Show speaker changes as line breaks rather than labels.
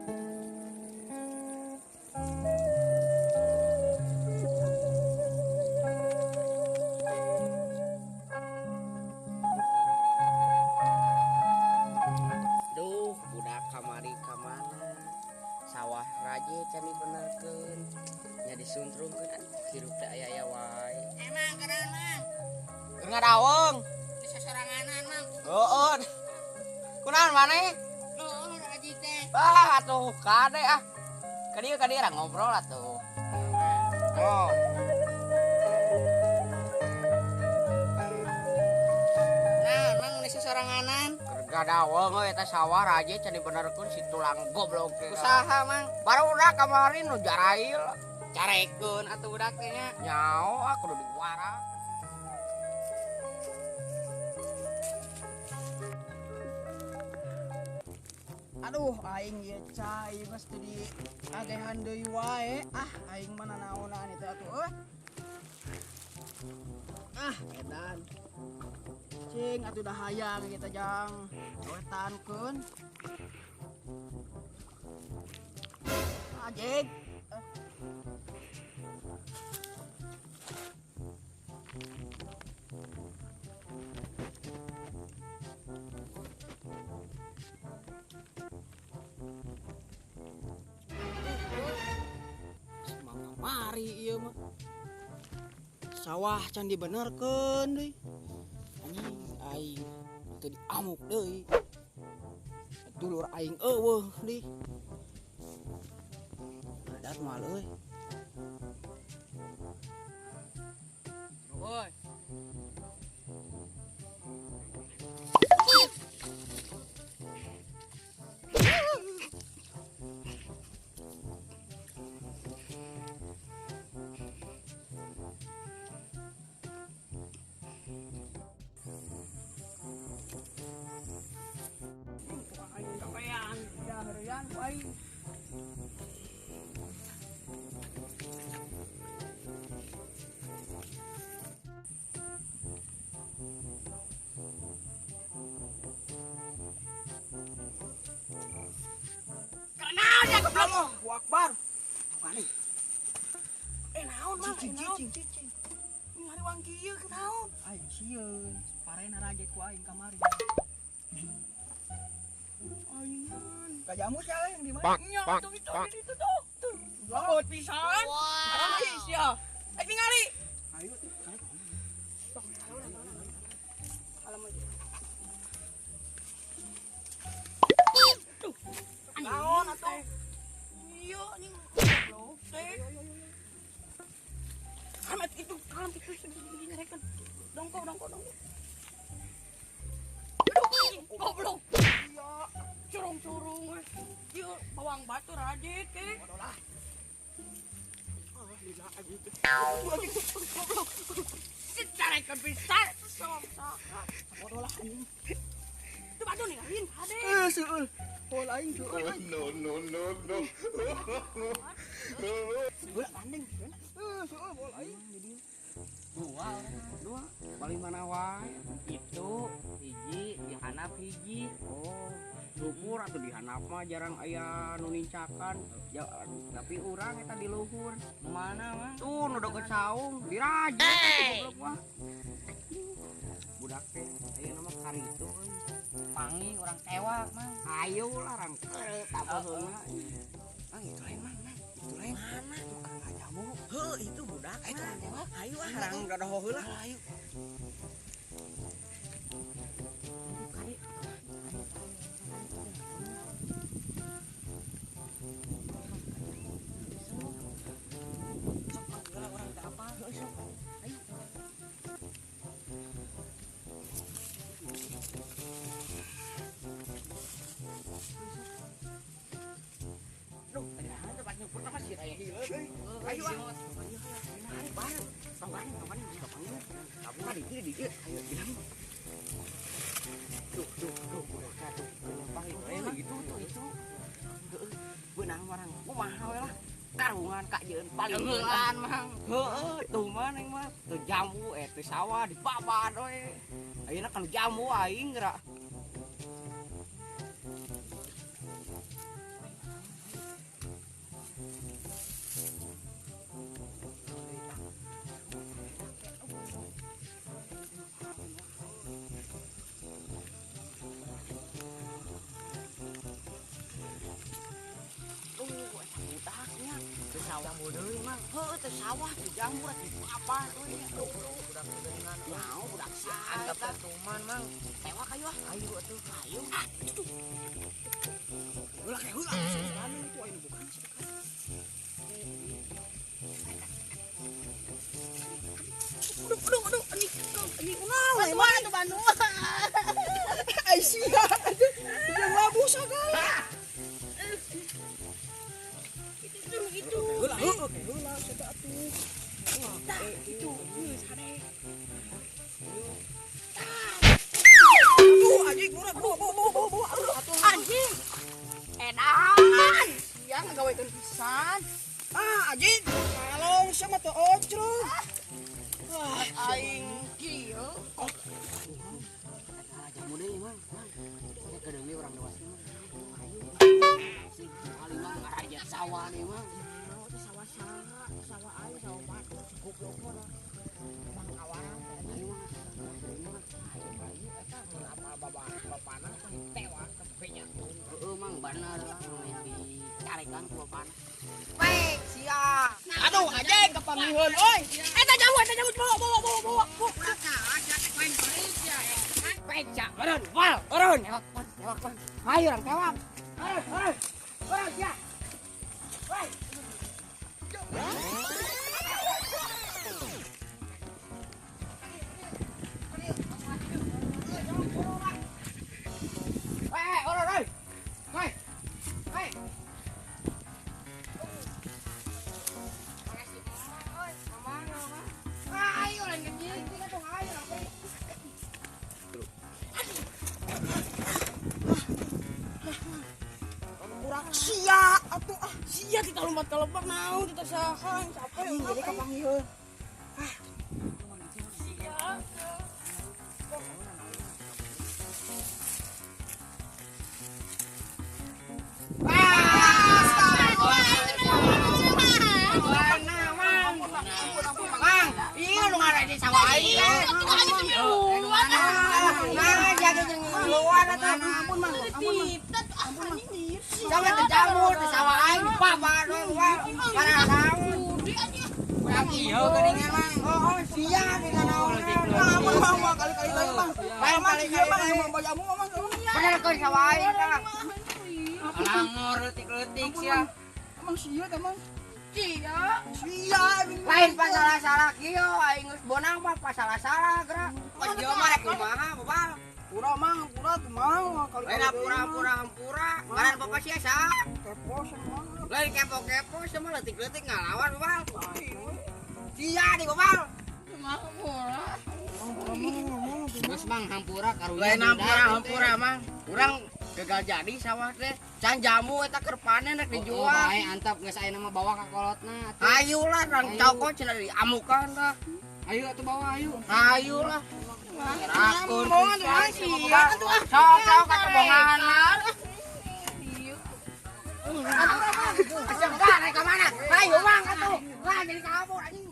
Duh, budak kamari kamana sawah raje cani benerkeun nya disuntrungkeun hirup teh aya wae.
Emang kenaon mang?
Keur ngadaweng.
Di sasoranganan mang.
Heueuh. Kunaon maneh?
Nuhun Haji teh.
Atuh kade ah. Ka dieu ra ngobrol atuh. Oh.
Nah, mang di sasoranganan.
Keur ngadaweng we eta sawah raje cani benerkeun si tulang goblok teh.
Usaha mang.
Barudak kamari nu jarail.
Carekeun atuh budak teh nya.
Nyao aku kudu diwarang.
Aduh, aing ye cai mesti di agehan deui wae. Aing mana naonan itu atuh edan. Cing atuh dah hayang kita jang wetankeun. Ajeg. Mari ieu mah. Sawah can dibenerkeun deui. Anjing aing teu diamuk deui. Dulur aing eueuh deui. Adat moal euy.
Woi.
Aing kapean, dah heureyan ku aing.
Kenaon ya goblok?
Allahu Akbar. Apaan nih?
Naon mang?
Cicing. Ini hari wang kieu kenaon? Aing sieun, parena raje ku aing kamari. Aing kajamu sia yang di mana?
Nya itu tuh. Lembut pisan. Wow. Sia. Aing ningali.
Ayo,
Naon atuh? Iya nih. Goblok teh. Kamet itu ngerekan. Dongko. Aduh, goblok. Iya, curung we. Ieu bawang batur aja teh.
bodoh lah. Lila aja teh.
Goblok. Secarekeun pisan.
Bodoh lah anjing.
Itu batu ninggalin hade.
Seueul. Pol aing seueul.
No.
Sebelah banding. Seueul pol aing di dieu.
Dua paling mana wae itu hiji dihanap hiji. Oh syukur atuh dihanap mah jarang aya nu nincakan ya, tapi urang eta di luhur mana mah tuh nu deket saung diraja goblok mah budak teh aya nama karitu
Pangi orang tewak mah.
ayo lah rang tapaheuna itu lain mah itu lain
Mana?
tukang ngajamu
Itu budak mah.
ayo ah rang gadaho heula ayo benang marang kumaha we lah karungan kajeun paling heulan mang heueuh tuh mah neng mah teu jamu teu sawah dibabat we ayeuna kan jamu aing geura deui mang.
Heuh teh sawah teh jamur teh apa euy.
Budak dengan
Nyaho budak sian
antap
eta.
tuman mang.
Tewa kayu ah.
Ayo atuh.
Ayo.
Ulah kayak ulah. Sekarang itu ayo bukan sih.
Aduh, ini kunaon? Bantuan tuh bantuan.
Aisyah, aduh, udah mabuk sagala.
Itu.
Ulah, oke, ulah, sudah atuh.
Itu, sare.
Aduh, anjing, murah, bu.
Anjing. Edan. Ya ngagawekeun pisan.
Anjing, kalong sama tuh ocrot.
Aing kieu.
Jamu deui mang. Saya kedeui orang dewasa mang. Ayo. Si Ali mang ngarajat sawah nih mang.
Sawah aing sawah mah cukup lopo lah. Bang kawan.
Ayo mang. Ayo eta apa bapana tewa kepenya. Heeh mang bener dicarekan ku bapana.
Baik, siap.
Aduh, anjing, kepanggihun, oi.
Eta jamu bawa.
Peca, urun, wal, urun. Tewak. Ayo orang tewak. Urun ya. Woi. Urun. Woi.
Ayo lan ngejing, kita tuh ayo apa?
Kurang sia, atuh ah.
Sia kita lompat ke lebak naon kita sahan capek
Anjing, jadi kepanggihun.
Bang, iya lu ngaraji sawah aing. Jaga jeung luar eta. Ampun, Mang. Sama teh jamur di sawah aing papa doang wah. Para naon. Urang ieu geuningan Mang. Oh, sia dina naon.
Ampun, kali-kali Bang.
Lain kali-kali
Bang, emang bajamu Bang.
bener keur sawah aing tah. Langor leutik-leutik sia.
Emang sia teh, Mang.
Sia.
Sia,
Lain pasalah-salah kieu aing geus bonang mah pasalah-salah gerak. Ieu mah rek kumaha bebal.
pura Mang, pura kumaha kali.
Lain pura-pura hampura. Ngaran bapak sia sa.
Kepo sama.
Lain kepo-kepo sama leutik-leutik ngalawan bebal. Sia di bebal. Geus Mang hampura karunya. Lain hampura Mang. Urang gagal jadi sawah teh. Can jamu eta keur panen rek dijual. Bae antap geus aya nama bawa ka kolotna. Hayulah rang cokot cenah diamukan tah. Ayo atuh bawa ayo. Hayulah. Rakun. Sok ka kebongan. Asa enggak rek ka mana? Hayu Mang atuh. Lah jadi kabur anjing.